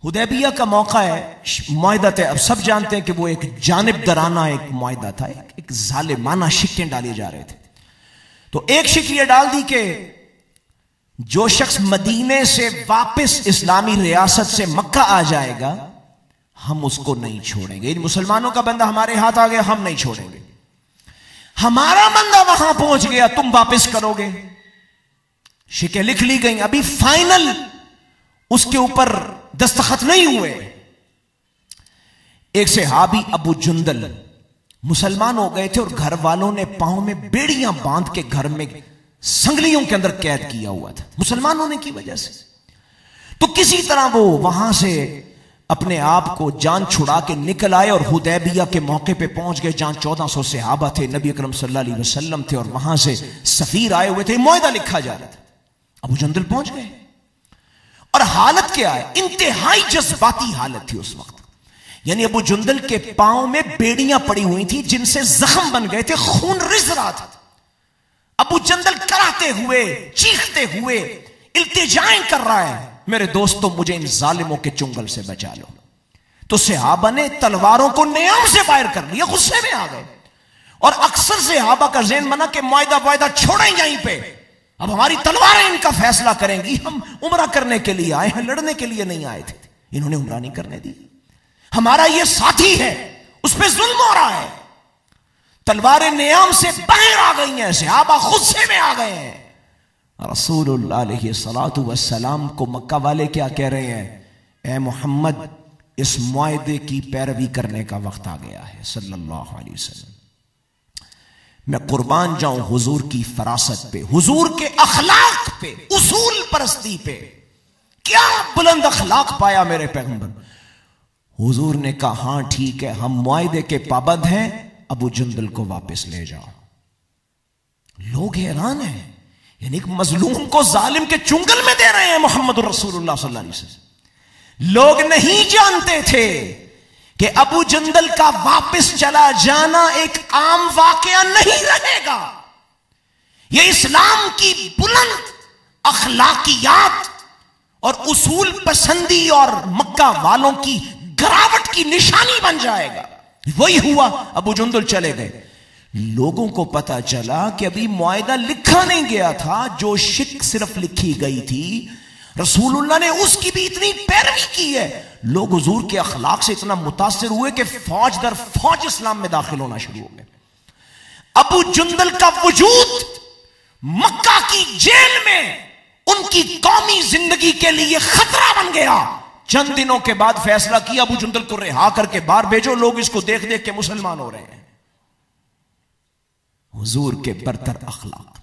हुदैबिया का मौका है, मुआहदा है। अब सब जानते हैं कि वो एक जानिबदाराना एक मुआहदा था, एक जालिमाना शिक्कें डाले जा रहे थे। तो एक शिक ये डाल दी कि जो शख्स मदीने से वापस इस्लामी रियासत से मक्का आ जाएगा हम उसको नहीं छोड़ेंगे। इन मुसलमानों का बंदा हमारे हाथ आ गया, हम नहीं छोड़ेंगे। हमारा बंदा वहां पहुंच गया, तुम वापस करोगे। शिकें लिख ली गई, अभी फाइनल उसके ऊपर दस्तखत नहीं हुए। एक सहाबी अबू जुंदल मुसलमान हो गए थे और घर वालों ने पांव में बेड़ियां बांध के घर में संगलियों के अंदर कैद किया हुआ था मुसलमान होने की वजह से। तो किसी तरह वो वहां से अपने आप को जान छुड़ा के निकल आए और हुदैबिया के मौके पे पहुंच गए, जहां 1400 सहाबा थे, नबी अकरम सल्लल्लाहु अलैहि वसल्लम थे और वहां से सफीर आए हुए थे, मुआहदा लिखा जा रहा था। अबू जंदल पहुंच गए और हालत क्या है, इंतहाई जज्बाती हालत थी उस वक्त। यानी अबू जुंदल के पांव में बेड़ियां पड़ी हुई थी जिनसे जख्म बन गए थे, खून रिस रहा था। अबू जंदल कराते हुए, चीखते हुए इल्तिजाएं कर रहा है, मेरे दोस्तों मुझे इन जालिमों के चुंगल से बचा लो। तो सहाबा ने तलवारों को नियम से फायर कर लिया, गुस्से में आ गए। और अक्सर सहाबा का ज़हन बना कि मुआहदा छोड़ें यहीं पे, अब हमारी तलवारें इनका फैसला करेंगी, हम उम्रा करने के लिए आए हैं, लड़ने के लिए नहीं आए थे। इन्होंने उम्रा नहीं करने दी। हमारा ये साथी है, उस पर जुल्म हो रहा है। तलवारें नियाम से बाहर आ गई हैं, सहाबा गुस्से में आ गए हैं। रसूलुल्लाह अलैहिस्सलातु वस्सलाम को मक्का वाले क्या कह रहे हैं, ए मोहम्मद इस मुआहदे की पैरवी करने का वक्त आ गया है सल्लल्लाहु अलैहि वसल्लम। मैं कुर्बान जाऊं हुजूर की फरासत पे, हुजूर के अखलाक पे, उसूल परस्ती पे। क्या बुलंद अखलाक पाया मेरे पैगंबर। हुजूर ने कहा हां ठीक है, हम मुआहदे के पाबंद हैं, अबू जुंदल को वापस ले जाओ। लोग हैरान हैं, यानी एक मजलूम को जालिम के चुंगल में दे रहे हैं मोहम्मद रसूलुल्लाह सल्लल्लाहु अलैहि वसल्लम। लोग नहीं जानते थे कि अबू जंदल का वापस चला जाना एक आम वाकया नहीं रहेगा। यह इस्लाम की बुलंद अखलाकियात और उसूल पसंदी और मक्का वालों की गिरावट की निशानी बन जाएगा। वही हुआ, अबू जंदल चले गए। लोगों को पता चला कि अभी मुआहदा लिखा नहीं गया था, जो शिक सिर्फ लिखी गई थी, रसूलुल्लाह ने उसकी भी इतनी पैरवी की है। लोग हुजूर के अखलाक से इतना मुतासिर हुए कि फौज दर फौज इस्लाम में दाखिल होना शुरू हो गए। अबू जुंदल का वजूद मक्का की जेल में उनकी कौमी जिंदगी के लिए खतरा बन गया। चंद दिनों के बाद फैसला किया अबू जुंदल को रिहा करके बाहर भेजो, लोग इसको देख देख के मुसलमान हो रहे हैं। हुजूर के बरतर अखलाक।